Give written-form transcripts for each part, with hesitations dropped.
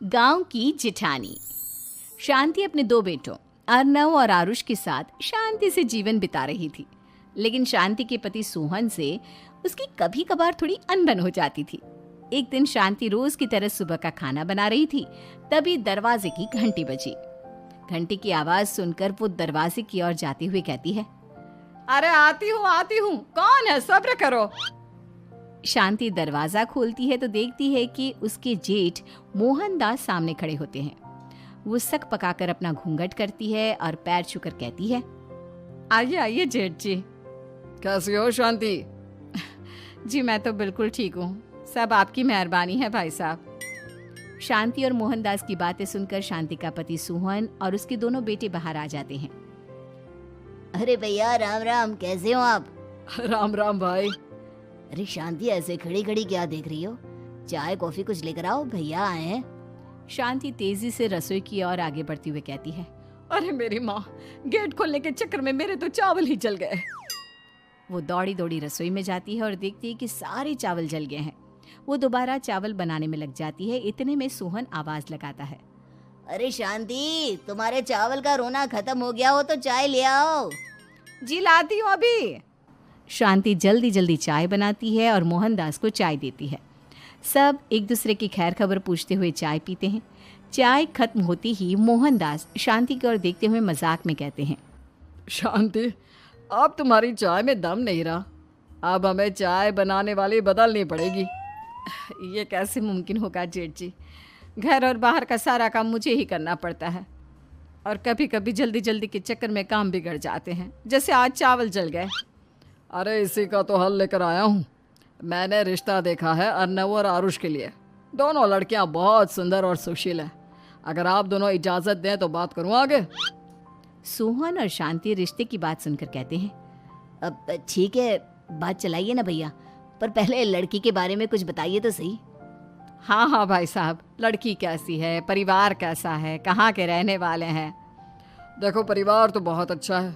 गांव की जिठानी। शांति अपने दो बेटों अर्नव और आरुष के साथ शांति से जीवन बिता रही थी। लेकिन शांति के पति सोहन से उसकी कभी कभार थोड़ी अनबन हो जाती थी। एक दिन शांति रोज की तरह सुबह का खाना बना रही थी, तभी दरवाजे की घंटी बजी। घंटी की आवाज सुनकर वो दरवाजे की ओर जाते हुए कहती है, अरे आती हूँ, कौन है, सब्र करो। शांति दरवाजा खोलती है तो देखती है कि उसके जेठ मोहनदास सामने खड़े होते हैं। वो सक पकाकर अपना घूंघट करती है और पैर छूकर कहती है, आइए आइए जेठ जी। कैसी हो शांति? जी मैं तो बिल्कुल ठीक हूँ, सब आपकी मेहरबानी है भाई साहब। शांति और मोहनदास की बातें सुनकर शांति का पति सोहन और उसके दोनों बेटे बाहर आ जाते हैं। अरे भैया राम राम, कैसे हो आप? राम राम भाई। अरे शांति, ऐसे खड़ी खड़ी क्या देख रही हो? चाय कॉफी कुछ लेकर आओ, भैया आए हैं। शांति तेजी से रसोई की ओर आगे बढ़ती हुए कहती है, अरे मेरी माँ, गेट खोलने के चक्कर में मेरे तो चावल ही जल गए। वो दौड़ी दौड़ी रसोई में जाती है और देखती है कि सारे चावल जल गए हैं। वो दोबारा चावल बनाने में लग जाती है। इतने में सोहन आवाज लगाता है, अरे शांति, तुम्हारे चावल का रोना खत्म हो गया हो तो चाय ले आओ। जी लाती हूँ अभी। शांति जल्दी जल्दी चाय बनाती है और मोहनदास को चाय देती है। सब एक दूसरे की खैर खबर पूछते हुए चाय पीते हैं। चाय खत्म होती ही मोहनदास शांति की ओर देखते हुए मजाक में कहते हैं, शांति, अब तुम्हारी चाय में दम नहीं रहा, अब हमें चाय बनाने वाली बदलनी पड़ेगी। ये कैसे मुमकिन होगा जेठ जी, घर और बाहर का सारा काम मुझे ही करना पड़ता है और कभी कभी जल्दी जल्दी के चक्कर में काम बिगड़ जाते हैं, जैसे आज चावल जल गए। अरे इसी का तो हल लेकर आया हूँ। मैंने रिश्ता देखा है अर्नव और आरुष के लिए। दोनों लड़कियाँ बहुत सुंदर और सुशील हैं। अगर आप दोनों इजाज़त दें तो बात करूँ आगे। सोहन और शांति रिश्ते की बात सुनकर कहते हैं, अब ठीक है, बात चलाइए ना भैया, पर पहले लड़की के बारे में कुछ बताइए तो सही। हाँ हाँ भाई साहब, लड़की कैसी है, परिवार कैसा है, कहाँ के रहने वाले हैं? देखो, परिवार तो बहुत अच्छा है,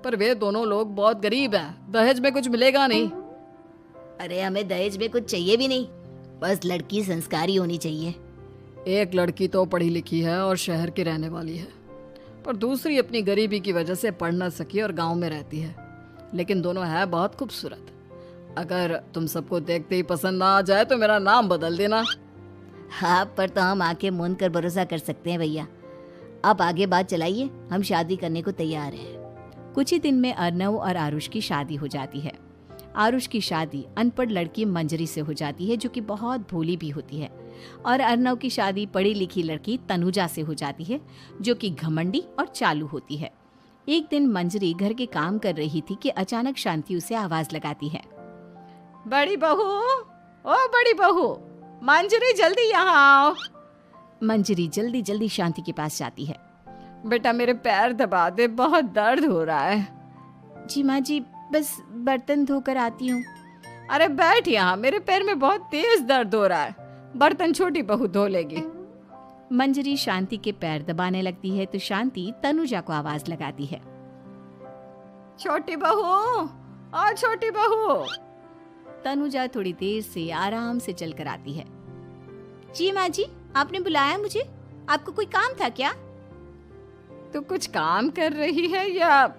पर वे दोनों लोग बहुत गरीब हैं। दहेज में कुछ मिलेगा नहीं। अरे हमें दहेज में कुछ चाहिए भी नहीं, बस लड़की संस्कारी होनी चाहिए। एक लड़की तो पढ़ी लिखी है और शहर की रहने वाली है, पर दूसरी अपनी गरीबी की वजह से पढ़ न सकी और गांव में रहती है। लेकिन दोनों है बहुत खूबसूरत। अगर तुम सबको देखते ही पसंद ना आ जाए तो मेरा नाम बदल देना। हाँ, पर तो हम आंखें मूंद कर भरोसा कर सकते हैं भैया। आप आगे बात चलाइए, हम शादी करने को तैयार हैं। कुछ ही दिन में अर्नव और आरुष की शादी हो जाती है। आरुष की शादी अनपढ़ लड़की मंजरी से हो जाती है, जो कि बहुत भोली भी होती है, और अर्नव की शादी पढ़ी लिखी लड़की तनुजा से हो जाती है, जो कि घमंडी और चालू होती है। एक दिन मंजरी घर के काम कर रही थी कि अचानक शांति उसे आवाज लगाती है, बड़ी बहू, ओ बड़ी बहू, मंजरी जल्दी यहाँ आओ। मंजरी जल्दी जल्दी शांति के पास जाती है। बेटा मेरे पैर दबा दे, बहुत दर्द हो रहा है। जी माँ जी, बस बर्तन धोकर आती हूँ। अरे बैठ यहाँ, मेरे पैर में बहुत तेज दर्द हो रहा है, बर्तन छोटी बहू धो लेगी। मंजरी शांति के पैर दबाने लगती है तो शांति तनुजा को आवाज लगाती है, छोटी बहू, ओ छोटी बहू। तनुजा थोड़ी देर से आराम से चलकर आती है। जी माँ जी, आपने बुलाया मुझे? आपको कोई काम था क्या? तू कुछ काम कर रही है या?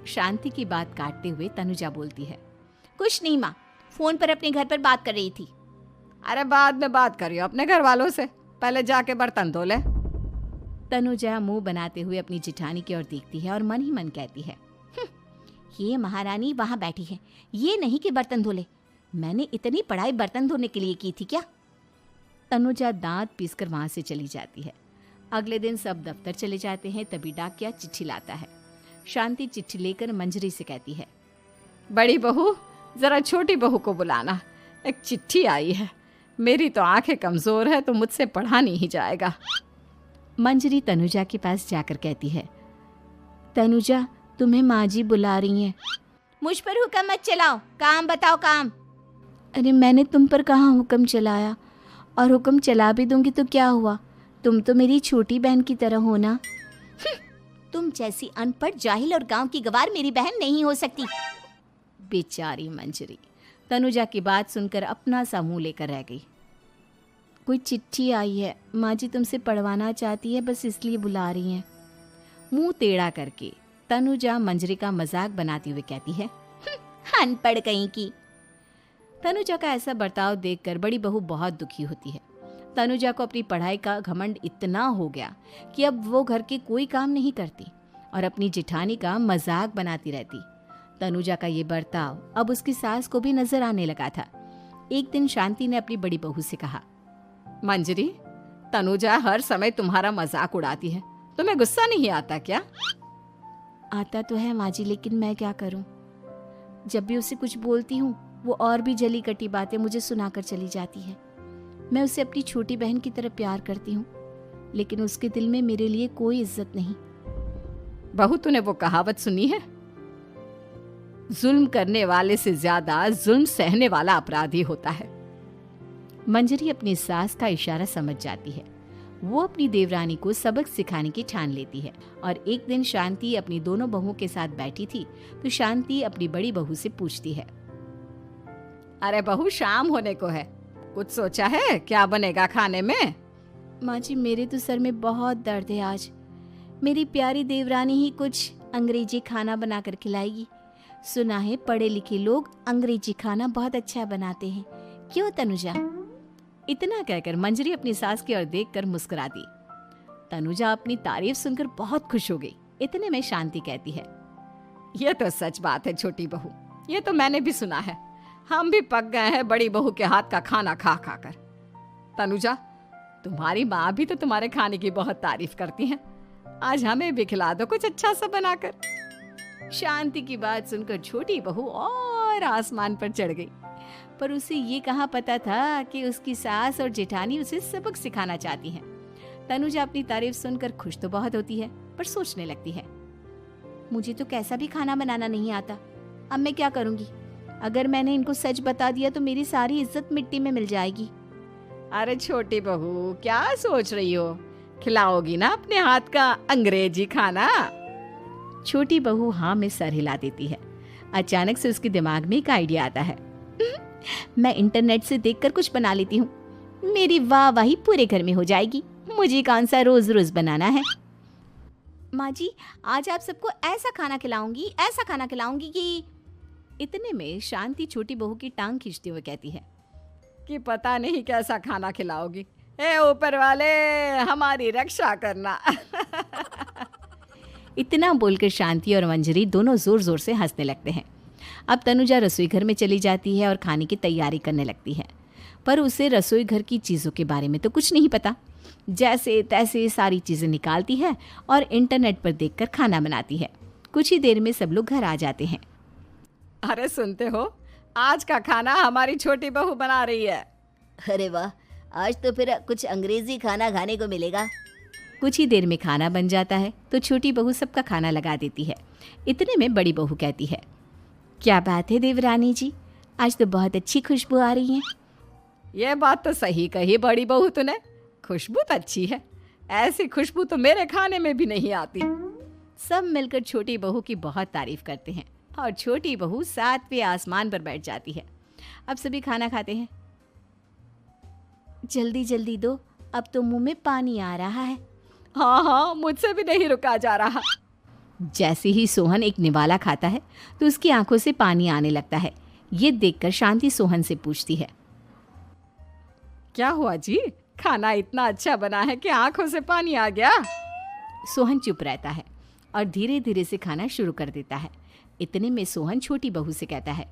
शांति की बात काटते हुए तनुजा बोलती है, कुछ नहीं माँ, फोन पर अपने घर पर बात कर रही थी। अरे बाद में बात करियो अपने घर वालों से, पहले जाके बर्तन धो ले। तनुजा मुंह बनाते हुए अपनी जिठानी की ओर देखती है और मन ही मन कहती है, ये महारानी वहां बैठी है, ये नहीं कि बर्तन धो ले। मैंने इतनी पढ़ाई बर्तन धोने के लिए की थी क्या? तनुजा दांत पीसकर वहां से चली जाती है। अगले दिन सब दफ्तर चले जाते हैं, तभी डाकिया चिट्ठी लाता है। शांति चिट्ठी लेकर मंजरी से कहती है, बड़ी बहू, जरा छोटी बहू को बुलाना, एक चिट्ठी आई है। मेरी तो आंखें कमजोर है तो मुझसे पढ़ा नहीं जाएगा। मंजरी तनुजा के पास जाकर कहती है, तनुजा, तुम्हें माँ जी बुला रही हैं। मुझ पर हुक्म मत चलाओ, काम बताओ काम। अरे मैंने तुम पर कहाँ हुक्म चलाया, और हुक्म चला भी दूंगी तो क्या हुआ, तुम तो मेरी छोटी बहन की तरह हो ना। तुम जैसी अनपढ़, जाहिल और गांव की गवार मेरी बहन नहीं हो सकती। बेचारी मंजरी तनुजा की बात सुनकर अपना सा मुंह लेकर रह गई। कोई चिट्ठी आई है, माँ जी तुमसे पढ़वाना चाहती है, बस इसलिए बुला रही हैं। मुंह टेढ़ा करके तनुजा मंजरी का मजाक बनाती हुए कहती है, अनपढ़ कहीं की। तनुजा का ऐसा बर्ताव देखकर बड़ी बहू बहुत दुखी होती है। तनुजा को अपनी पढ़ाई का घमंड इतना हो गया कि अब वो घर के कोई काम नहीं करती और अपनी जिठानी का मजाक बनाती रहती। तनुजा का ये बर्ताव अब उसकी सास को भी नजर आने लगा था। एक दिन शांति ने अपनी बड़ी बहू से कहा, मंजरी, तनुजा हर समय तुम्हारा मजाक उड़ाती है, तुम्हें गुस्सा नहीं आता क्या? आता तो है माँ जी, लेकिन मैं क्या करूं? जब भी उसे कुछ बोलती हूँ वो और भी जली कटी बातें मुझे सुनाकर चली जाती है। मैं उसे अपनी छोटी बहन की तरह प्यार करती हूँ, लेकिन उसके दिल में मेरे लिए कोई इज्जत नहीं। बहू, तूने वो कहावत सुनी है, जुल्म करने वाले से ज्यादा जुल्म सहने वाला अपराधी होता है। मंजरी अपनी सास का इशारा समझ जाती है। वो अपनी देवरानी को सबक सिखाने की ठान लेती है और एक दिन शांति अपनी दोनों बहुओं के साथ बैठी थी तो शांति अपनी बड़ी बहू से पूछती है, अरे बहू, शाम होने को है, कुछ सोचा है क्या बनेगा खाने में? माँ जी, मेरे तो सर में बहुत दर्द है आज। मेरी प्यारी देवरानी ही कुछ अंग्रेजी खाना बनाकर खिलाएगी। सुना है पढ़े लिखे लोग अंग्रेजी खाना बहुत अच्छा बनाते हैं, क्यों तनुजा? इतना कहकर मंजरी अपनी सास की ओर देखकर मुस्कुरा दी। तनुजा अपनी तारीफ सुनकर बहुत खुश हो गई। इतने में शांति कहती है, ये तो सच बात है छोटी बहू, ये तो मैंने भी सुना है। हम भी पक गए हैं बड़ी बहू के हाथ का खाना खा खा कर। तनुजा, तुम्हारी माँ भी तो तुम्हारे खाने की बहुत तारीफ करती हैं। आज हमें भी खिला दो कुछ अच्छा सा बनाकर। शांति की बात सुनकर छोटी बहू और आसमान पर चढ़ गई, पर उसे ये कहाँ पता था कि उसकी सास और जेठानी उसे सबक सिखाना चाहती हैं। तनुजा अपनी तारीफ सुनकर खुश तो बहुत होती है, पर सोचने लगती है, मुझे तो कैसा भी खाना बनाना नहीं आता। अब मैं क्या करूंगी? अगर मैंने इनको सच बता दिया तो मेरी सारी इज्जत मिट्टी में मिल जाएगी। अरे छोटी बहू, क्या सोच रही हो? खिलाओगी ना अपने हाथ का अंग्रेजी खाना? छोटी बहू हाँ में सर हिला देती है। अचानक से उसके दिमाग में एक आइडिया आता है। मैं इंटरनेट से देखकर कुछ बना लेती हूँ, मेरी वाहवाही पूरे घर में हो जाएगी। मुझे कौन सा रोज रोज बनाना है। माँ जी, आज आप सबको ऐसा खाना खिलाऊंगी कि। इतने में शांति छोटी बहू की टांग खींचते हुए कहती है कि पता नहीं कैसा खाना खिलाओगी। ए ऊपर वाले, हमारी रक्षा करना। इतना बोलकर शांति और मंजरी दोनों जोर जोर से हंसने लगते हैं। अब तनुजा रसोई घर में चली जाती है और खाने की तैयारी करने लगती है, पर उसे रसोई घर की चीज़ों के बारे में तो कुछ नहीं पता। जैसे तैसे सारी चीज़ें निकालती है और इंटरनेट पर देखकर खाना बनाती है। कुछ ही देर में सब लोग घर आ जाते हैं। अरे सुनते हो, आज का खाना हमारी छोटी बहू बना रही है। अरे वाह, आज तो फिर कुछ अंग्रेजी खाना खाने को मिलेगा। कुछ ही देर में खाना बन जाता है तो छोटी बहू सबका खाना लगा देती है। इतने में बड़ी बहू कहती है, क्या बात है देवरानी जी, आज तो बहुत अच्छी खुशबू आ रही है। ये बात तो सही कही बड़ी बहू तूने, खुशबू तो अच्छी है। ऐसी खुशबू तो मेरे खाने में भी नहीं आती। सब मिलकर छोटी बहू की बहुत तारीफ करते हैं और छोटी बहू 7वें आसमान पर बैठ जाती है। अब सभी खाना खाते हैं। जल्दी जल्दी दो, अब तो मुंह में पानी आ रहा है। हाँ, मुझसे भी नहीं रुका जा रहा। जैसे ही सोहन एक निवाला खाता है तो उसकी आंखों से पानी आने लगता है। ये देखकर शांति सोहन से पूछती है, क्या हुआ जी, खाना इतना अच्छा बना है कि आंखों से पानी आ गया? सोहन चुप रहता है और धीरे धीरे से खाना शुरू कर देता है। इतने में सोहन छोटी बहू से कहता है,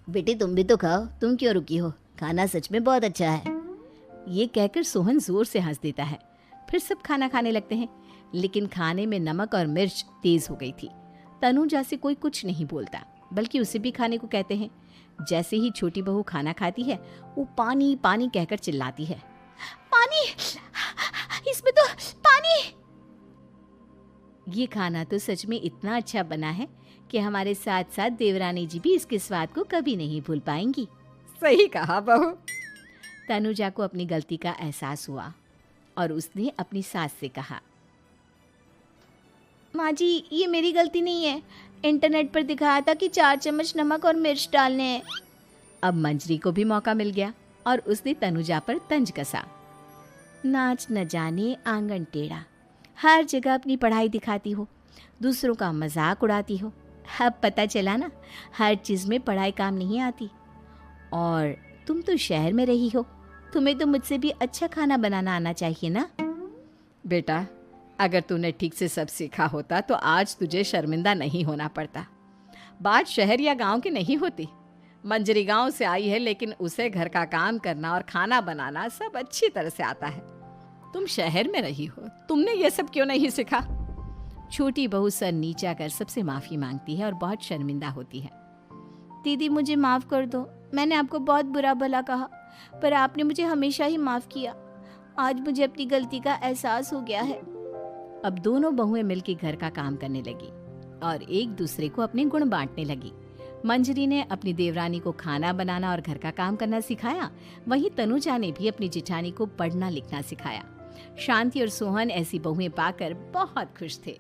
बेटी तुम भी तो खाओ, तुम क्यों रुकी हो? खाना सच में बहुत अच्छा है। ये कहकर सोहन जोर से हंस देता है। फिर सब खाना खाने लगते हैं, लेकिन खाने में नमक और मिर्च तेज हो गई थी। तनुजा से कोई कुछ नहीं बोलता, बल्कि उसे भी खाने को कहते हैं। जैसे ही छोटी बहू खाना खाती है वो पानी पानी कहकर चिल्लाती है, पानी, इसमें तो पानी। ये खाना तो सच में इतना अच्छा बना है कि हमारे साथ साथ देवरानी जी भी इसके स्वाद को कभी नहीं भूल पाएंगी। सही कहा बहू। तनुजा को अपनी गलती का एहसास हुआ और उसने अपनी सास से कहा, माँ जी ये मेरी गलती नहीं है, इंटरनेट पर दिखाया था कि 4 चम्मच नमक और मिर्च डालने हैं। अब मंजरी को भी मौका मिल गया और उसने तनुजा पर तंज कसा। नाच न जाने आंगन टेढ़ा, हर जगह अपनी पढ़ाई दिखाती हो, दूसरों का मजाक उड़ाती हो। अब पता चला ना, हर चीज़ में पढ़ाई काम नहीं आती। और तुम तो शहर में रही हो, तुम्हें तो मुझसे भी अच्छा खाना बनाना आना चाहिए ना। बेटा, अगर तूने ठीक से सब सीखा होता तो आज तुझे शर्मिंदा नहीं होना पड़ता। बात शहर या गांव की नहीं होती। मंजरी गांव से आई है, लेकिन उसे घर का काम करना और खाना बनाना सब अच्छी तरह से आता है। तुम शहर में रही हो, तुमने ये सब क्यों नहीं सीखा? छोटी बहू सर नीचा कर सबसे माफ़ी मांगती है और बहुत शर्मिंदा होती है। दीदी मुझे माफ़ कर दो, मैंने आपको बहुत बुरा भला कहा, पर आपने मुझे हमेशा ही माफ़ किया। आज मुझे अपनी गलती का एहसास हो गया है। अब दोनों बहुएं मिलकर घर का काम करने लगी और एक दूसरे को अपने गुण बांटने लगी। मंजरी ने अपनी देवरानी को खाना बनाना और घर का काम करना सिखाया, वहीं तनुजा ने भी अपनी जिठानी को पढ़ना लिखना सिखाया। शांति और सोहन ऐसी बहुएं पाकर बहुत खुश थे।